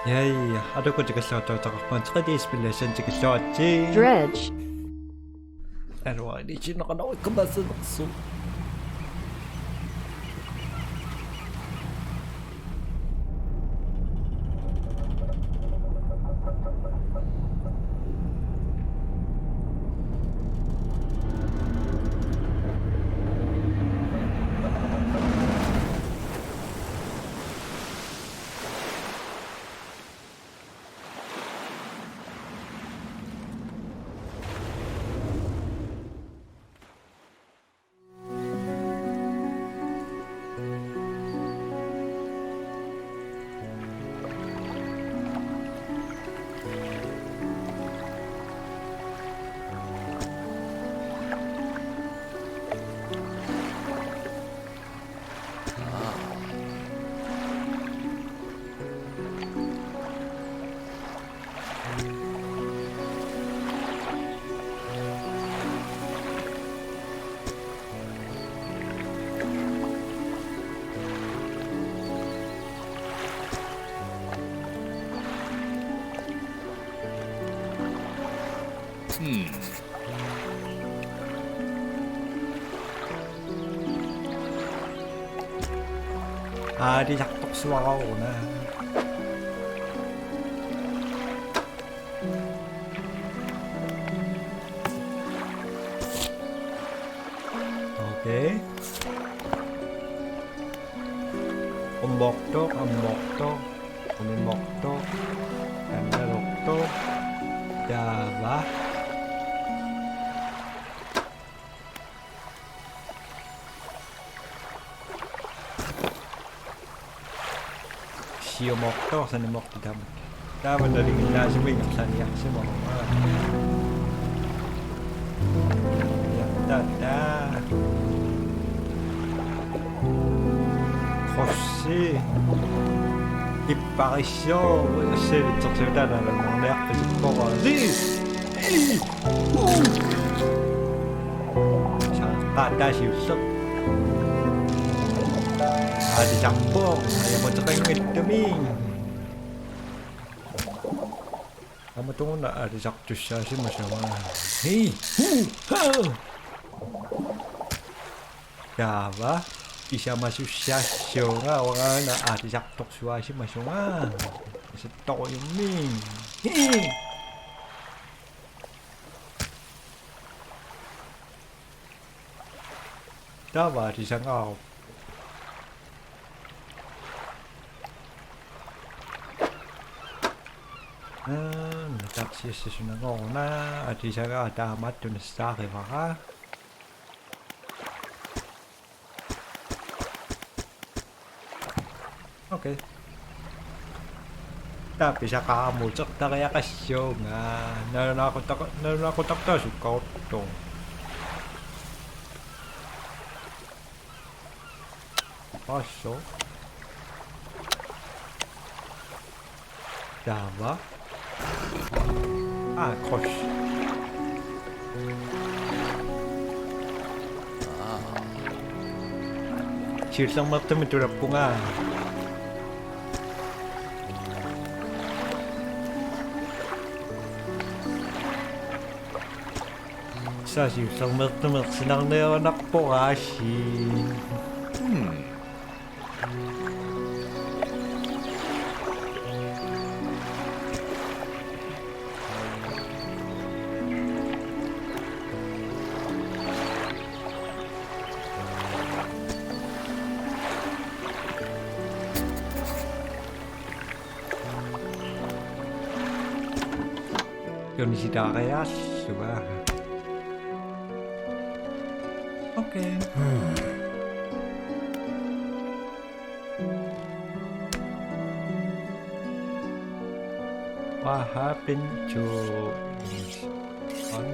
Yay, har du gått til slått på en 3D-spiller sen til slått? Dredge. Er det ikke noe kommer så så. 아리 작독수화가 오네. 오케이. 엄먹독, 엄먹독, 오늘먹독, 간다독독, 야바. Siêu một to sang một thì ta mình là đi ra sẽ mình sang đi sẽ một ta José apparition c'est le truc là dans le mer que tu pourras ça ta chịu sức 아리 작복 아야 먼저 땡겼더니 아마 또 나 아리 작두샤시 마셔와 헤이 야바 이샤 마슈샤쇼가 와나 아리 작독수아시 마셔와 그래서 또 유민 헤이 다바 아리 장아 Taksi si Nagona at isaga damat dun sa riva. Okay. Tapi sa kamutok na kaya kasyo nga narunakotak ta sukaw to. Paso. Dava. 아, 거시. 질성 맡으면 두렵구나. 사 질성 맡으면 신앙내어 낙보가시. Yonishidarea sudah. Oke. What happened to this one?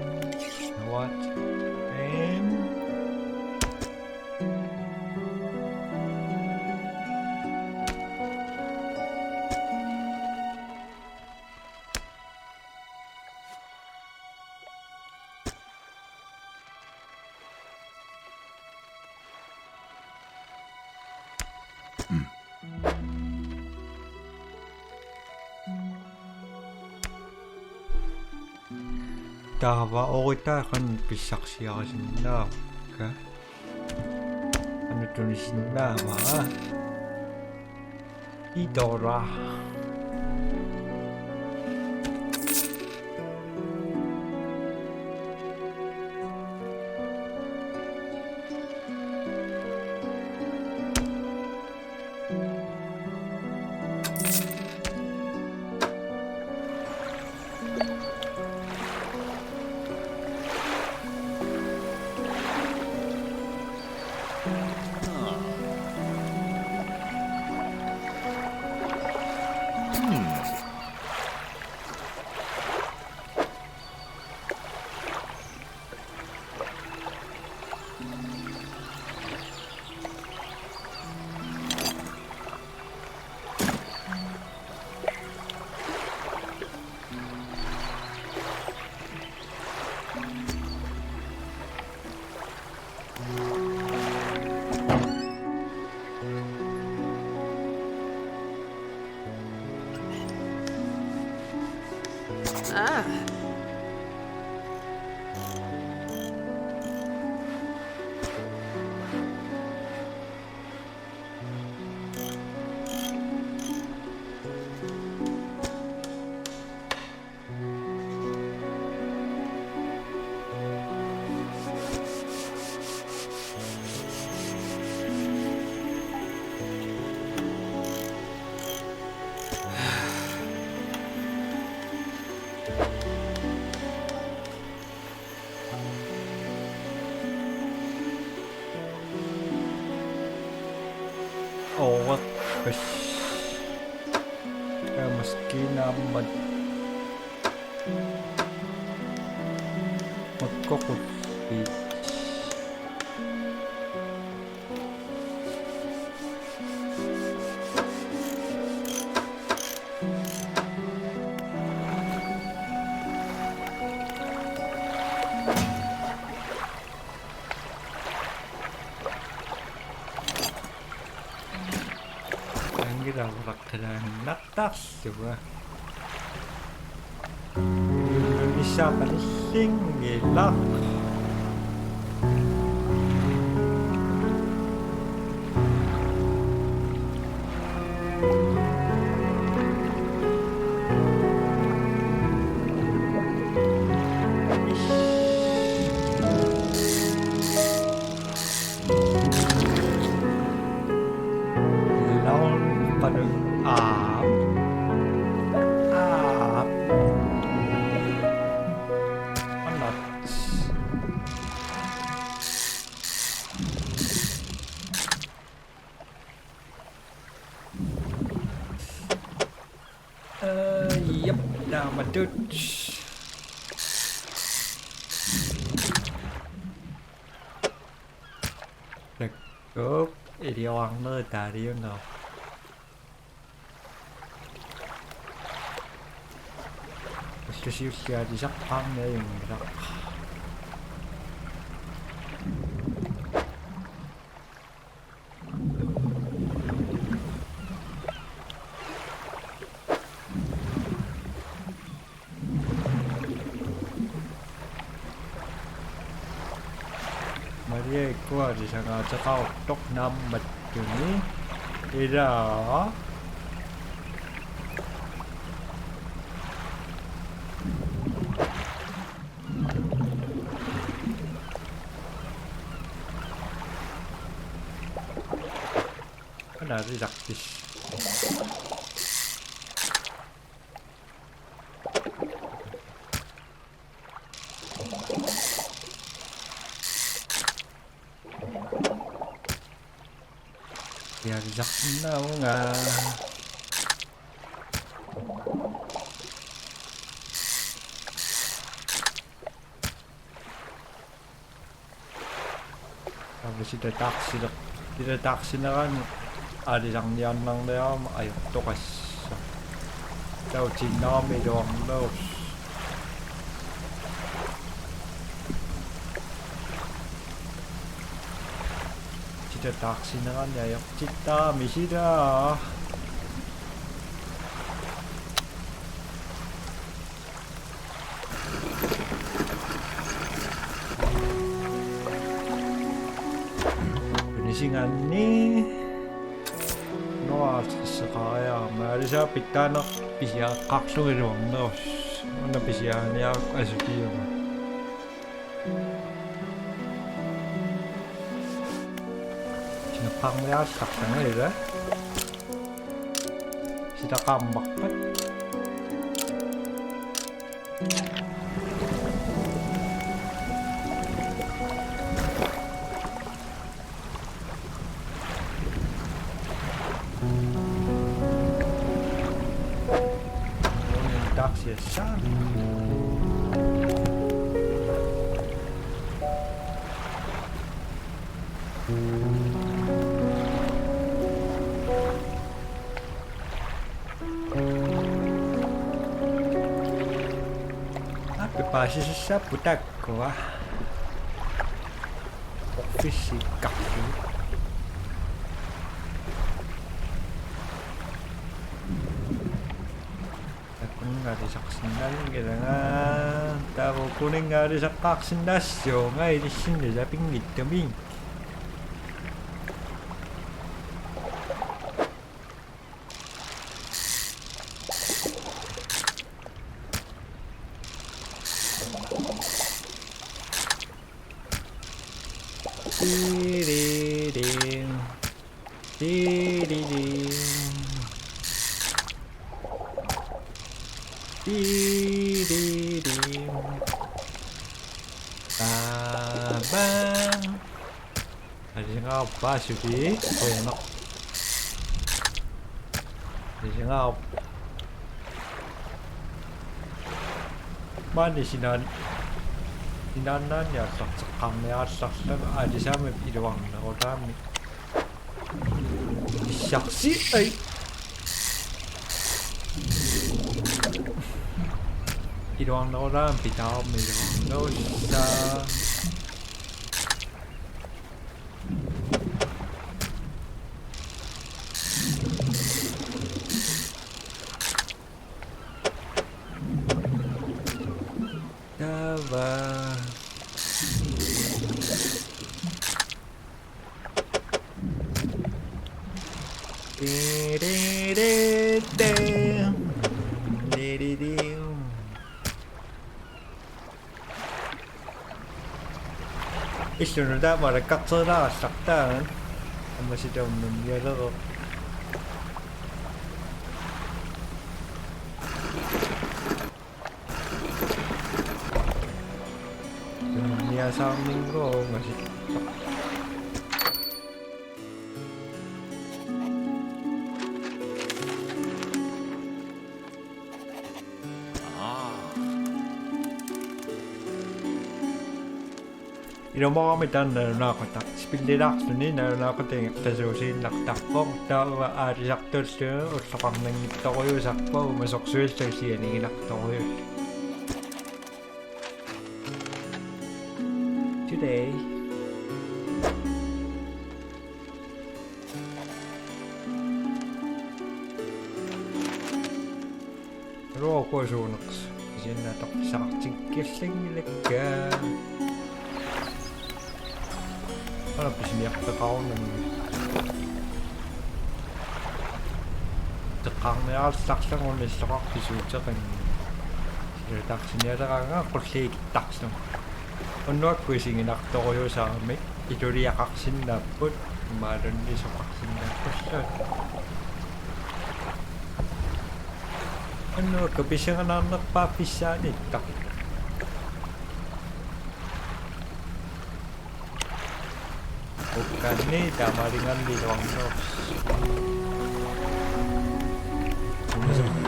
What? Tava oritakan pisaksiasinna ka. Ano tunisinna ma? Idora. Oh, gosh. Kaya maski na magkukupit. Ginagawa natas, diba? Indonesia paling gilak. Yep, nama Dutch. Được, đi ăn nơi ta đi nào. Cái siêu xe thì chắc ăn đây rồi. Gua di sana cakap tok nambat ini tidak ada didaktis. Biar tahu nggak? Habis tidak taksi na kan ada yang yan lang na ayok to kas. Daw chinami doang daw. Tidak taksi na kan ayok cita misida. Okani. No, sekaya. Mari saya pitana bisa kaksu itu no. Mana bisa ni aku asuki. Sinapang lihat kaksannya itu. Sita kambak kan? Yes, apa pasti susah budak gua. Fisika. Nggak ada saksindan kailangan tao kuning nggak ada saksindasyong ay di sini sa pinggit kami. Di-di-dim. Di-di-dim. Di-di-dim. Tabang. Ada yang apa sih? Oh enak. Ada yang apa? Mana sinan? Sinanan ya sekam ya saksa ada sama iluang na orang. Saksi ay. Iluang na orang pitao iluang na sa. Dava. Isunod na maragkak sa nasaktan. Ang masidam ng yelo. Niya sa amin ko masih. Inom mo kami dan na ako tak spindirak suni na ako ting tasusin naktakong tawa arisak terus o sa pang nang ito ko yung sakpo masok suil sa siya ni nakto ko yun. Today pero ako sunaks siya na tak sa kising lega. Ano pisniyak na kao ng takang na saksa ng ulit sa kakisuja kan sila taksinera ka nga kursik taksa ano ako singinakto ko yun sa amin ito riya kaksin na po maran din sa kaksin na po ano kabisya nga na nagpapisa nito bukan nih damaringan di ruang dos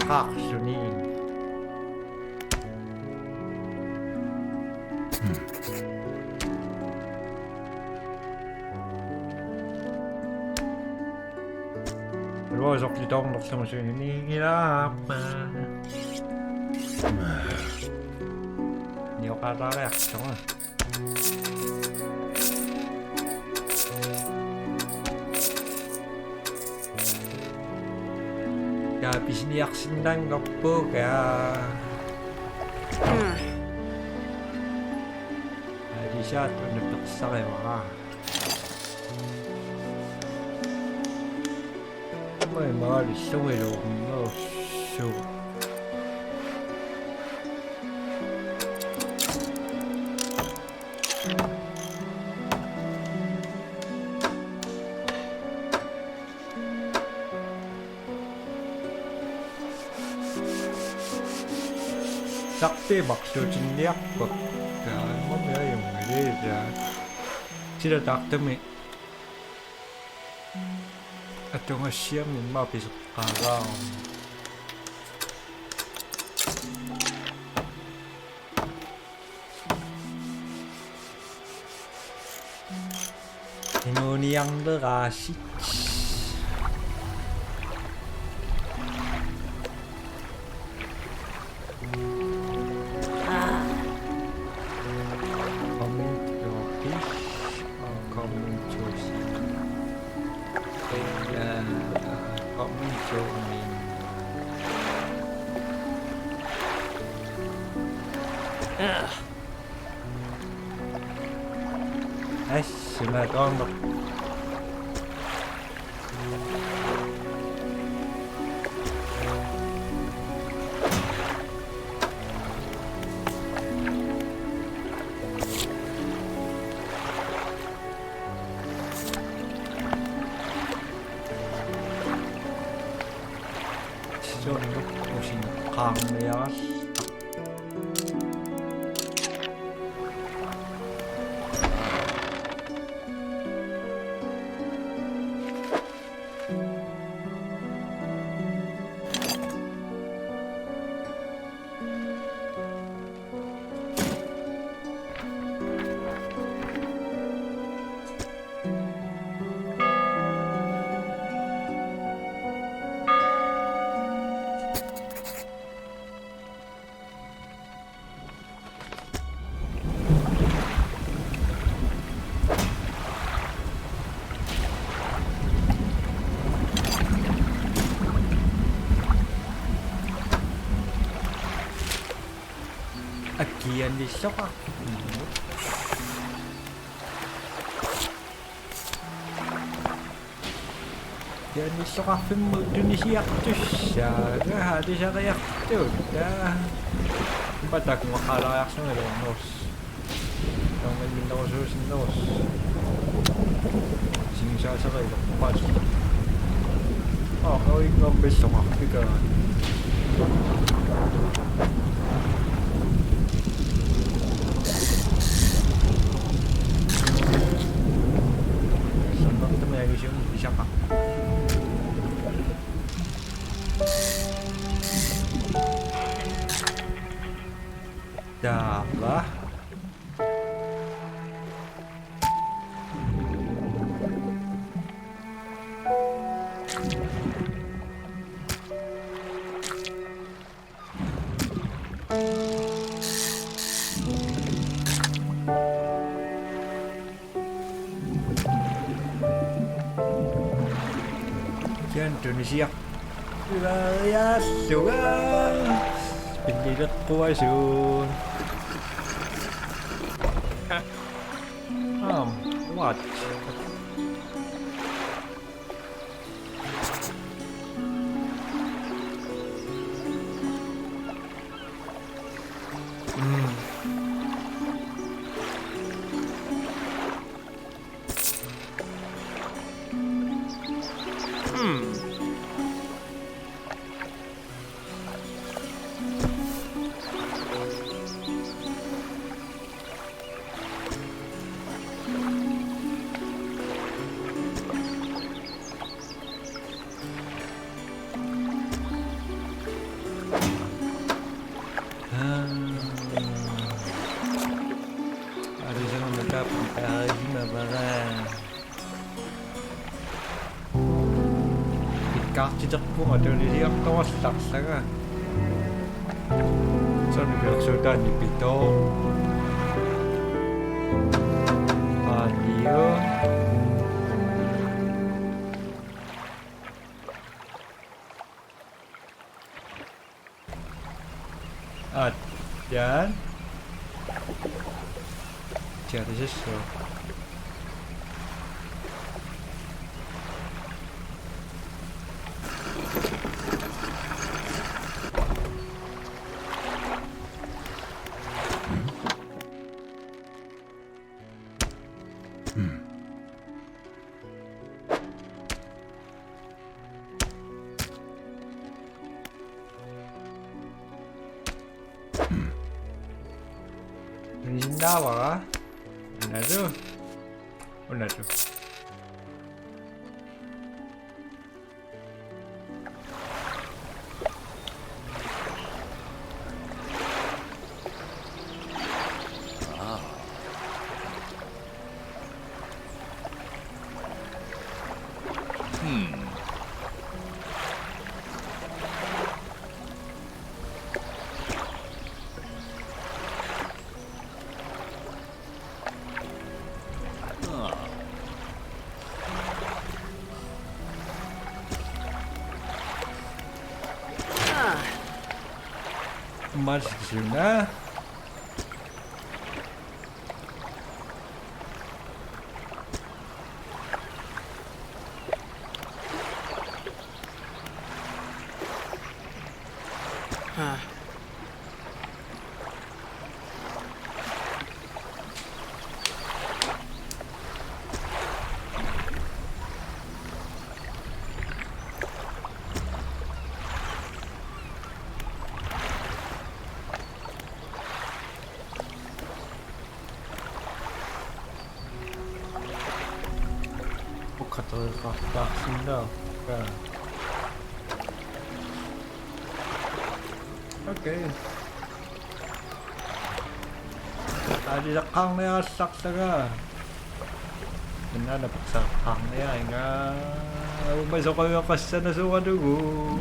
kak suni terus di dong langsung sini apa nhiều kata reaksi ya habis niyak sindang gopo ka di siya to nagtaksa kayo ka Mai maali suojelu nousu. Sakti maksudin liakko. Mä ei ole sillä tahtami. Että onko siemmin mä pisut karaan. Minun yang terasik. Mä tonno. Se on loppuisin kammeas. Agian di sok Agian di sok afim Indonesia tussa hadi sa kayak tuh dah batak makalayak sa nos ang may nos nos singsa sa kayo pas kau ingin besok aku kan siapa? Dah. Indonesia. Ya, sudah. Pendidik kuasun. What? Tidak pun ada lihat kawas tak sangat. Sambil sudah di Pitong. Radio. Dan cari sesuatu. 은신 나와. 오나도. 오나도. 맛있으나? 같습니다. 오케이. 아직 강내야 싹다가 맨날 박사 강내야 인가. Umasok kami kasi na sa dugo.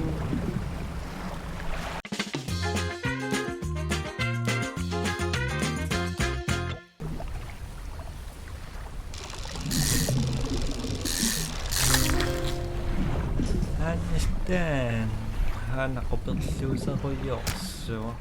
Understand. Anak ko pagsusa ko yokso.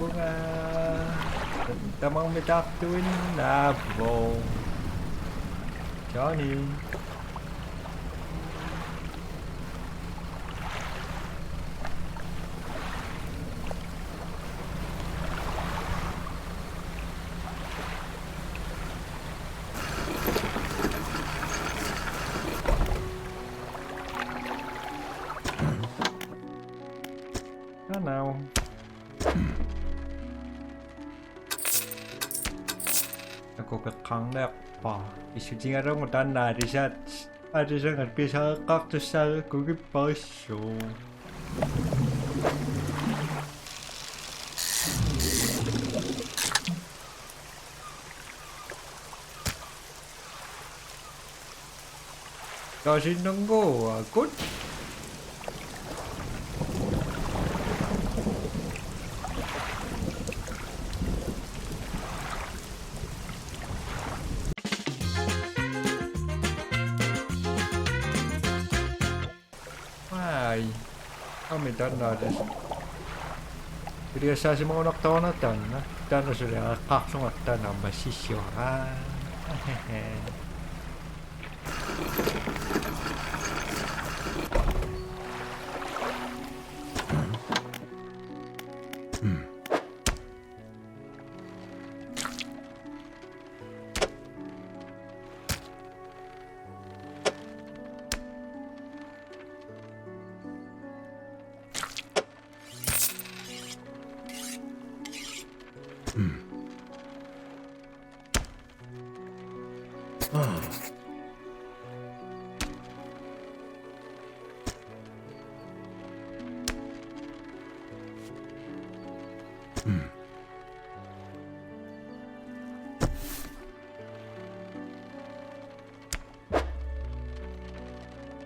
Bunga tamang mitak tuwin na bo Johnny Hello. Ako kakang pa isuting araw mo tan na risat ada sangat bisa kaktus sa kugi paso kasi nunggu aku kami dan ada biasa sih mau nak tahu natan dan sudah langsung ada nama siswa hehehe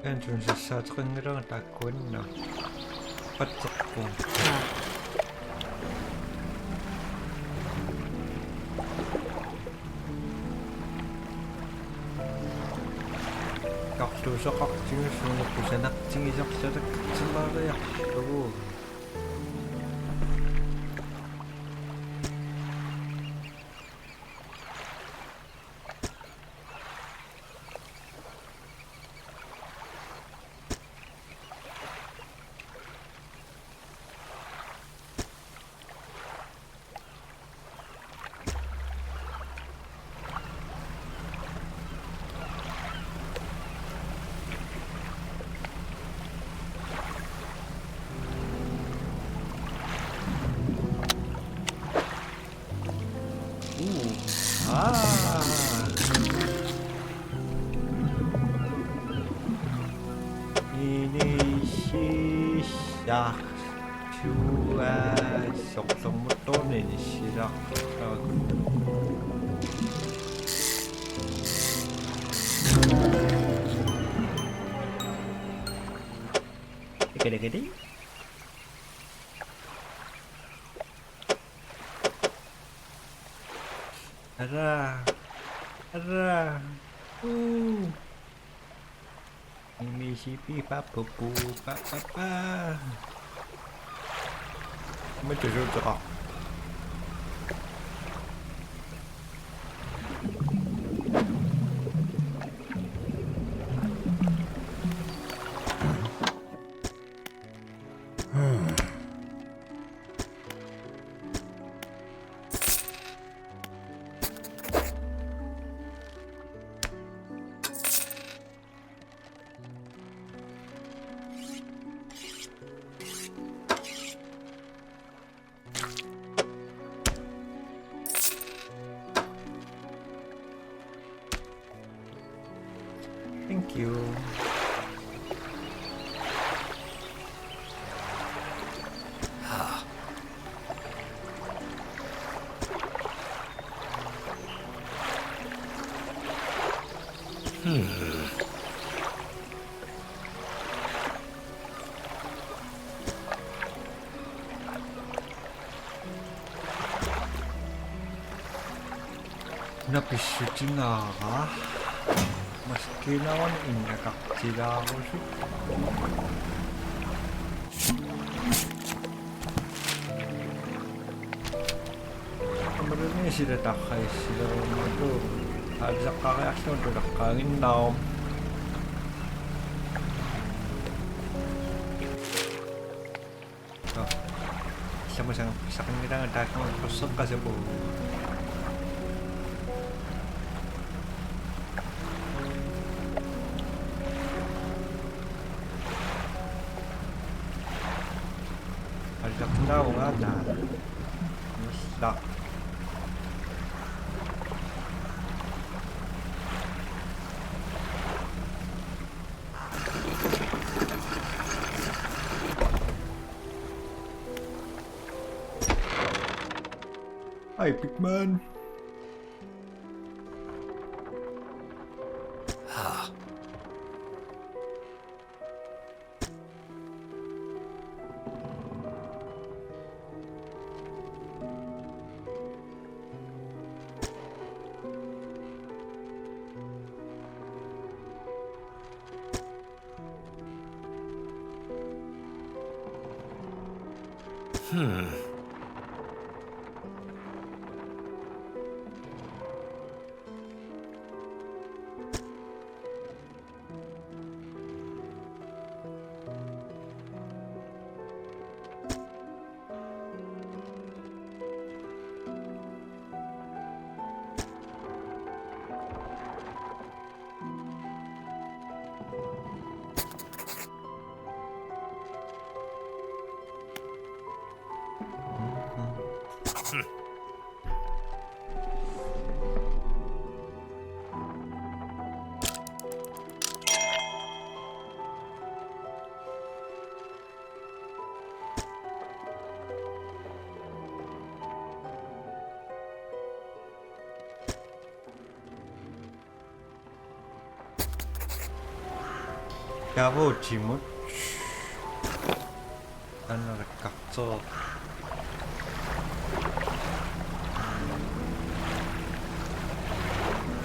kan cuma satu ngerang takun nah pecekku kaktus kakting semua pusat nak tinggi jak sedek selalu ya tuh yaa chua soqlormuttuuni nissilaaqtarakun Gede-gede. Ara. Mississippi papupu papapa. Mới từ rồi tọt. Thank you. Napissutingaqa maskinawan innaqartilaarusu amruni silataqqissilerunnatu aalisaqqariarluun tulaqqaanginnarum samasang saqinngilanga taakkamat qusseqqasapu Tahu nggak ada, mesti. Hai Pigman. 야보지못 나는 각져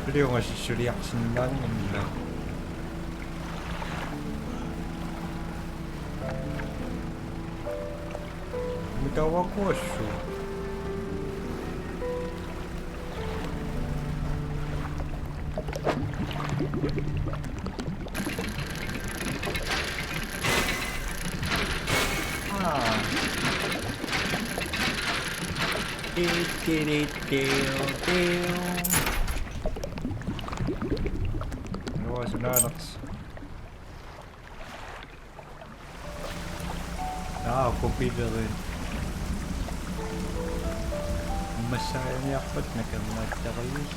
훌륭한 시술이 약신당입니다. 무다와 고수 Nuts. Ah, kopieeren. Masaya niya ako at nagkamatakalis.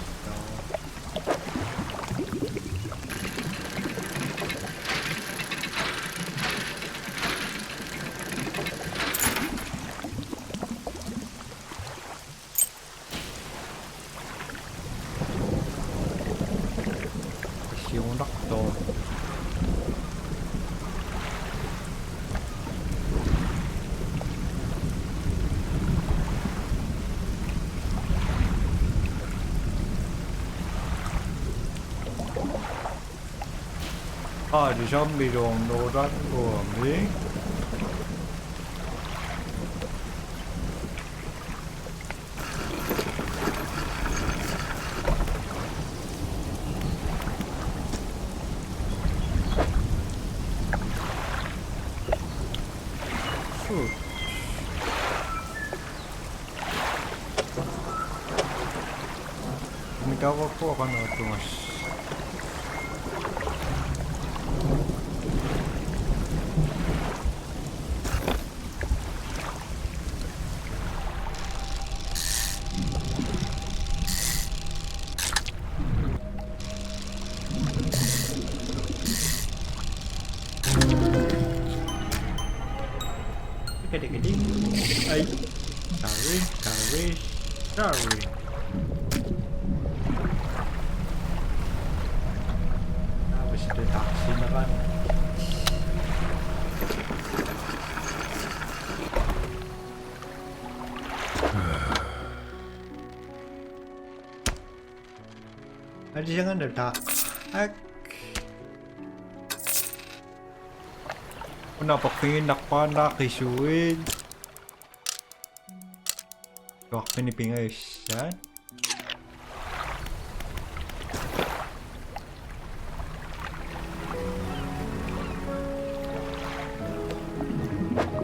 det zombieområden omkring. Kumigawa po ako na ito mas. Gede-gede. Ay. Sorry. Habis itu taksi na kan. Ada jangan ada. Kenapa pengen nak isuin? Wah, ini pingis, ya?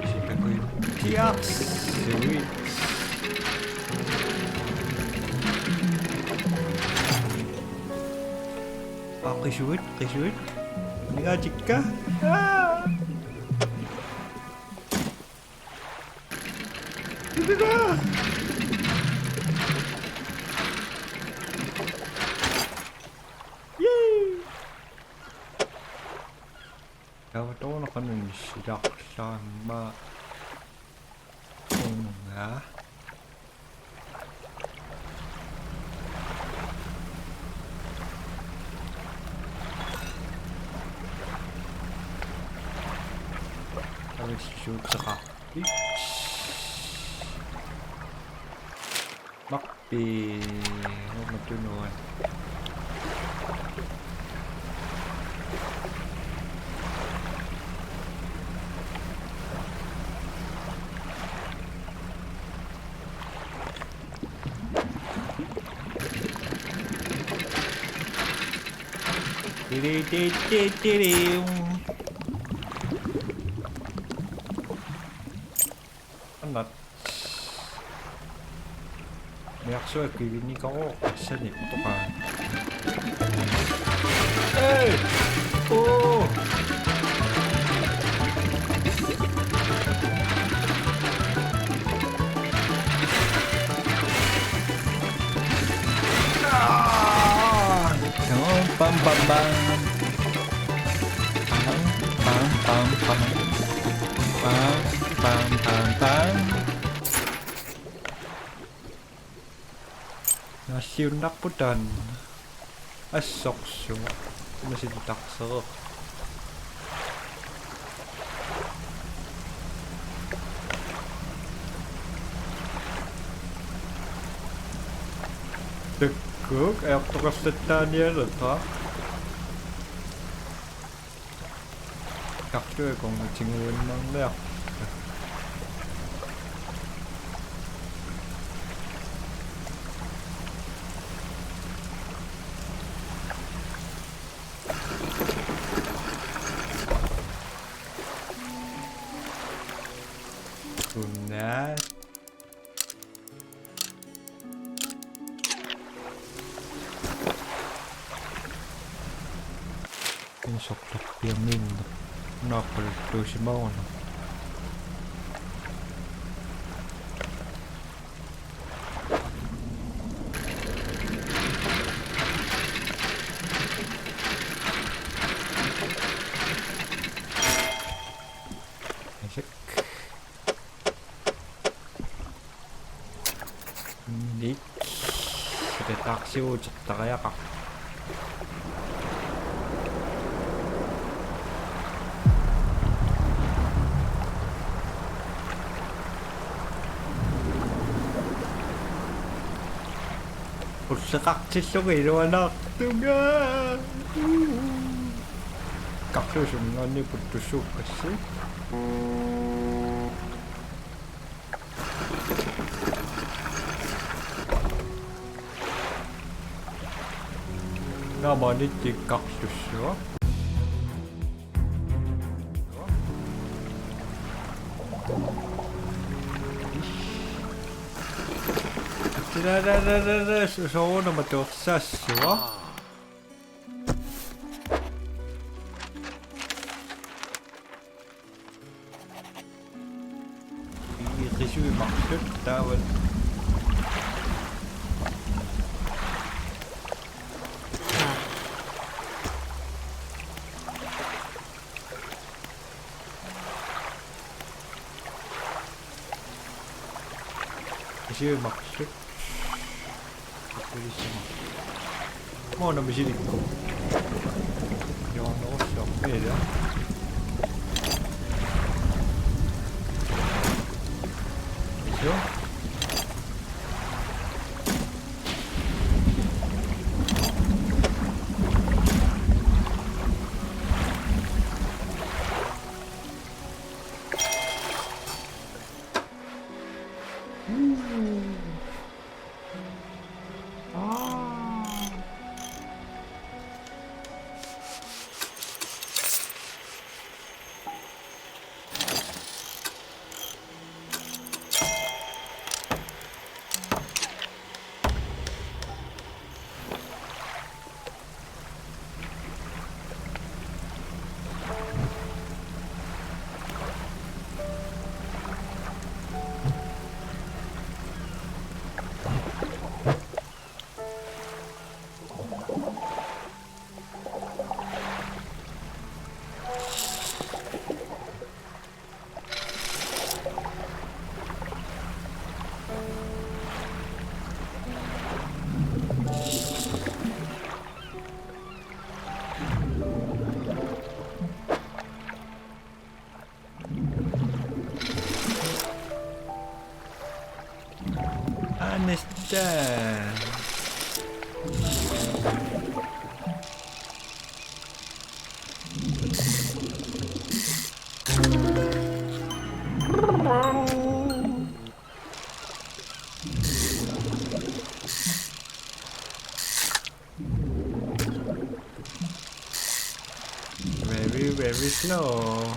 Siapa gue? Siap, suit. Kisuit. Ini ngajik kah? Dapat ako nakanunsyak sama nga. Let's shoot sa cockpit. Makpi. Huwag matunuan. Anat. Reaksyon ay kiwinig ako. Saan ito ka? Hey! Oh! Pam pam pam Nasyunak po dan asok siya masih ditaksa degok ayak tukas setanya loh tak kaktu kong cinguin nang leak Sunat insok-sok piamin nakal to si Mauna taksi ucap kaya kak 벌써 깍지 속에 일어나 등아 kaksusumnganni puttussuukkassi namanittik kaksussua soonama torsassua risuimarsut taavat risuimarsut Mono misilikko. Joo, no se on meidän. Joo. Understand. Very slow.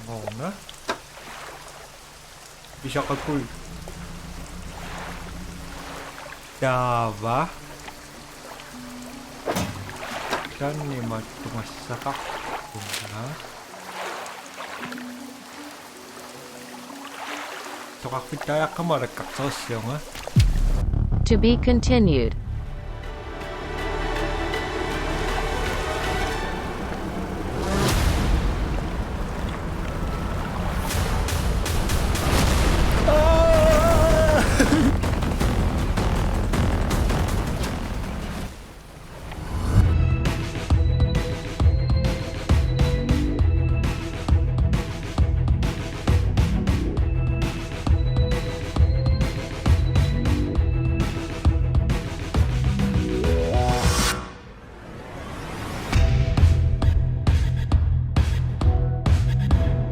Många. Bisa kakul. Java. Janni mattumassa kakkuna. Tokak pitää kamera kaksossa. To be continued.